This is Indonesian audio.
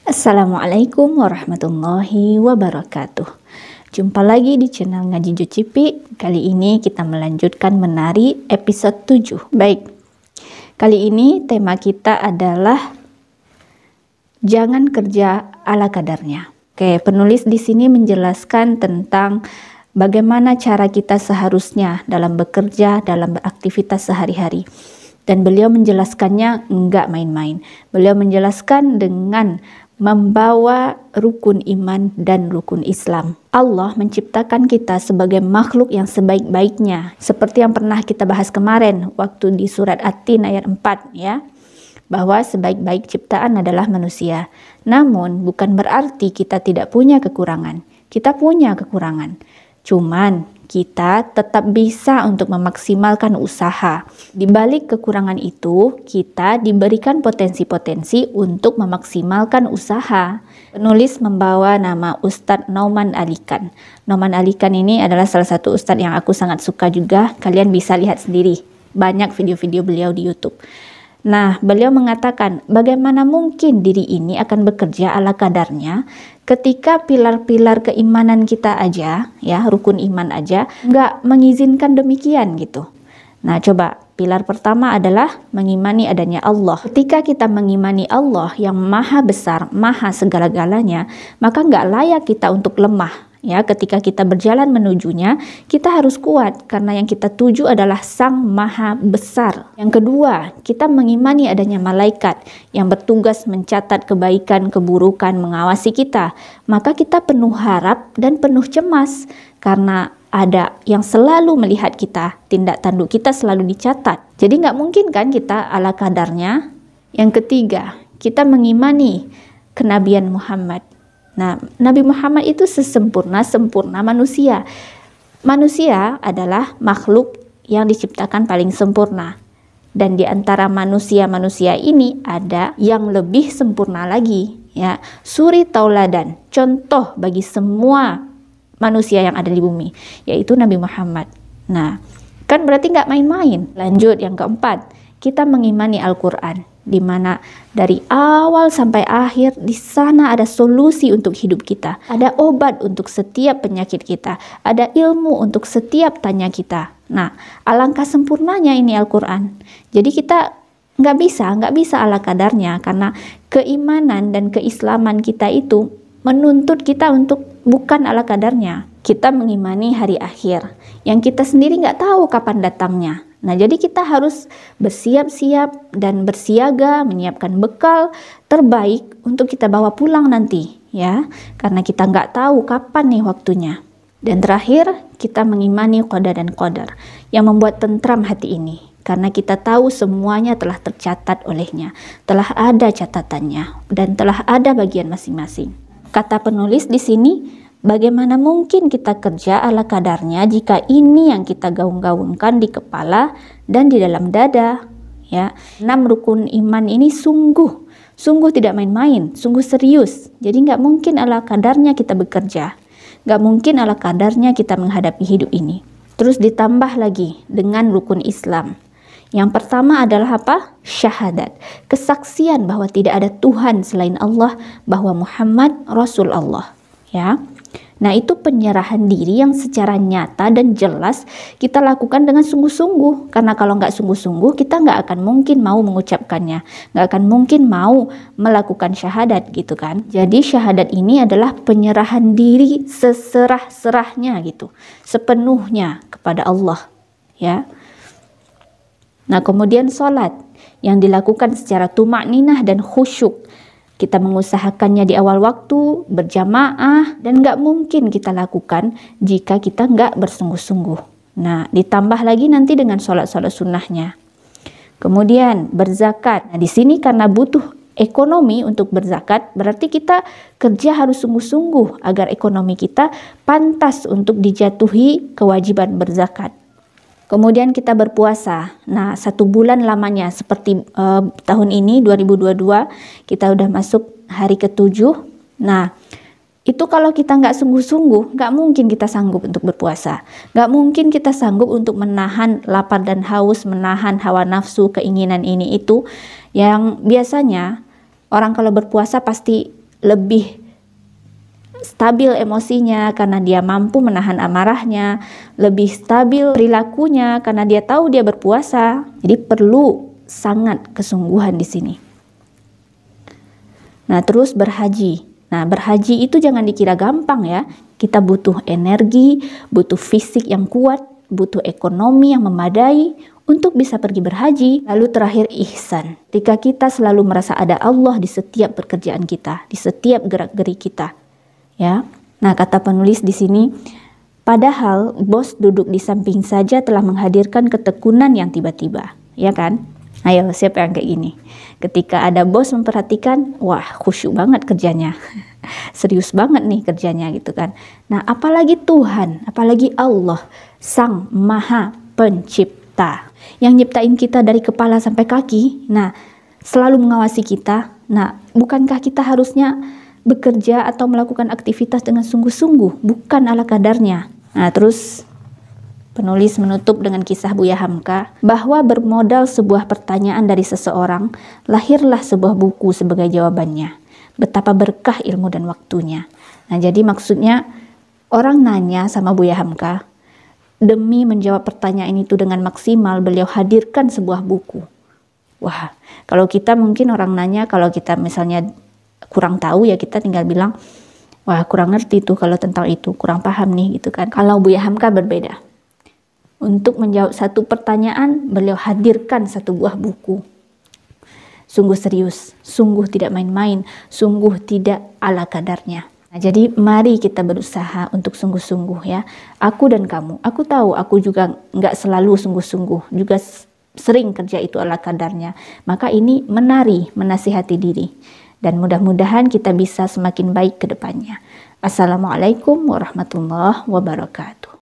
Assalamualaikum warahmatullahi wabarakatuh. Jumpa lagi di channel Ngaji Jucipi. Kali ini kita melanjutkan menari episode 7. Baik, kali ini tema kita adalah jangan kerja ala kadarnya. Oke, penulis di sini menjelaskan tentang bagaimana cara kita seharusnya dalam bekerja, dalam beraktivitas sehari-hari. Dan beliau menjelaskannya enggak main-main. Beliau menjelaskan dengan membawa rukun iman dan rukun Islam. Allah menciptakan kita sebagai makhluk yang sebaik-baiknya. Seperti yang pernah kita bahas kemarin waktu di surat At-Tin ayat 4 ya. Bahwa sebaik-baik ciptaan adalah manusia. Namun bukan berarti kita tidak punya kekurangan. Kita punya kekurangan. Cuman kita tetap bisa untuk memaksimalkan usaha. Di balik kekurangan itu, kita diberikan potensi-potensi untuk memaksimalkan usaha. Penulis membawa nama Ustadz Nauman Alikan. Nauman Alikan ini adalah salah satu ustadz yang aku sangat suka juga. Kalian bisa lihat sendiri. Banyak video-video beliau di YouTube. Nah, beliau mengatakan bagaimana mungkin diri ini akan bekerja ala kadarnya ketika pilar-pilar keimanan kita aja, ya rukun iman aja, nggak mengizinkan demikian gitu. Nah, coba pilar pertama adalah mengimani adanya Allah. Ketika kita mengimani Allah yang maha besar, maha segala-galanya, maka nggak layak kita untuk lemah. Ya, ketika kita berjalan menujunya, kita harus kuat karena yang kita tuju adalah Sang Maha Besar. Yang kedua, kita mengimani adanya malaikat yang bertugas mencatat kebaikan, keburukan, mengawasi kita. Maka kita penuh harap dan penuh cemas karena ada yang selalu melihat kita, tindak tanduk kita selalu dicatat. Jadi nggak mungkin kan kita ala kadarnya. Yang ketiga, kita mengimani kenabian Muhammad. Nah, Nabi Muhammad itu sempurna manusia. Manusia adalah makhluk yang diciptakan paling sempurna. Dan di antara manusia-manusia ini ada yang lebih sempurna lagi, ya. Suri tauladan, contoh bagi semua manusia yang ada di bumi, yaitu Nabi Muhammad. Nah, kan berarti nggak main-main. Lanjut yang keempat, kita mengimani Al-Quran, di mana dari awal sampai akhir di sana ada solusi untuk hidup kita, ada obat untuk setiap penyakit kita, ada ilmu untuk setiap tanya kita. Nah, alangkah sempurnanya ini Al-Quran. Jadi kita nggak bisa ala kadarnya karena keimanan dan keislaman kita itu menuntut kita untuk bukan ala kadarnya. Kita mengimani hari akhir yang kita sendiri nggak tahu kapan datangnya. Nah, jadi kita harus bersiap-siap dan bersiaga, menyiapkan bekal terbaik untuk kita bawa pulang nanti, ya. Karena kita nggak tahu kapan nih waktunya. Dan terakhir, kita mengimani qada dan qadar yang membuat tentram hati ini. Karena kita tahu semuanya telah tercatat olehnya, telah ada catatannya, dan telah ada bagian masing-masing. Kata penulis di sini, bagaimana mungkin kita kerja ala kadarnya jika ini yang kita gaung-gaungkan di kepala dan di dalam dada, ya. 6 rukun iman ini sungguh tidak main-main, sungguh serius. Jadi nggak mungkin ala kadarnya kita bekerja, nggak mungkin ala kadarnya kita menghadapi hidup ini. Terus ditambah lagi dengan rukun Islam. Yang pertama adalah apa? Syahadat. Kesaksian bahwa tidak ada Tuhan selain Allah, bahwa Muhammad Rasul Allah, ya. Nah, itu penyerahan diri yang secara nyata dan jelas kita lakukan dengan sungguh-sungguh. Karena kalau nggak sungguh-sungguh, kita nggak akan mungkin mau mengucapkannya. Nggak akan mungkin mau melakukan syahadat gitu kan. Jadi syahadat ini adalah penyerahan diri seserah-serahnya gitu. Sepenuhnya kepada Allah, ya. Nah, kemudian sholat yang dilakukan secara tumakninah dan khusyuk. Kita mengusahakannya di awal waktu, berjamaah, dan nggak mungkin kita lakukan jika kita nggak bersungguh-sungguh. Nah, ditambah lagi nanti dengan sholat-sholat sunnahnya. Kemudian berzakat. Nah, di sini karena butuh ekonomi untuk berzakat, berarti kita kerja harus sungguh-sungguh agar ekonomi kita pantas untuk dijatuhi kewajiban berzakat. Kemudian kita berpuasa. Nah, 1 bulan lamanya seperti tahun ini 2022 kita udah masuk hari ke-7. Nah, itu kalau kita nggak sungguh-sungguh, nggak mungkin kita sanggup untuk berpuasa. Nggak mungkin kita sanggup untuk menahan lapar dan haus, menahan hawa nafsu, keinginan ini itu. Yang biasanya orang kalau berpuasa pasti lebih stabil emosinya karena dia mampu menahan amarahnya, lebih stabil perilakunya karena dia tahu dia berpuasa. Jadi perlu sangat kesungguhan di sini. Nah, terus berhaji. Nah, berhaji itu jangan dikira gampang ya. Kita butuh energi, butuh fisik yang kuat, butuh ekonomi yang memadai untuk bisa pergi berhaji. Lalu terakhir ihsan. Ketika kita selalu merasa ada Allah di setiap pekerjaan kita, di setiap gerak-gerik kita. Ya. Nah, kata penulis di sini, padahal bos duduk di samping saja telah menghadirkan ketekunan yang tiba-tiba, ya kan? Ayo, siapa yang kayak gini? Ketika ada bos memperhatikan, wah khusyuk banget kerjanya. Serius banget nih kerjanya gitu kan. Nah, apalagi Tuhan, apalagi Allah, Sang Maha Pencipta, yang nyiptain kita dari kepala sampai kaki. Nah, selalu mengawasi kita. Nah, bukankah kita harusnya bekerja atau melakukan aktivitas dengan sungguh-sungguh, bukan ala kadarnya. Nah, terus penulis menutup dengan kisah Buya Hamka, bahwa bermodal sebuah pertanyaan dari seseorang, lahirlah sebuah buku sebagai jawabannya. Betapa berkah ilmu dan waktunya. Nah, jadi maksudnya orang nanya sama Buya Hamka, demi menjawab pertanyaan itu dengan maksimal, beliau hadirkan sebuah buku. Wah, kalau kita mungkin orang nanya, kalau kita misalnya kurang tahu ya kita tinggal bilang, wah kurang ngerti tuh kalau tentang itu, kurang paham nih gitu kan. Kalau Buya Hamka berbeda. Untuk menjawab satu pertanyaan, beliau hadirkan satu buah buku. Sungguh serius, sungguh tidak main-main, sungguh tidak ala kadarnya. Nah, jadi mari kita berusaha untuk sungguh-sungguh ya. Aku dan kamu, aku tahu aku juga nggak selalu sungguh-sungguh, juga sering kerja itu ala kadarnya. Maka ini menasihati diri. Dan mudah-mudahan kita bisa semakin baik ke depannya. Assalamualaikum warahmatullahi wabarakatuh.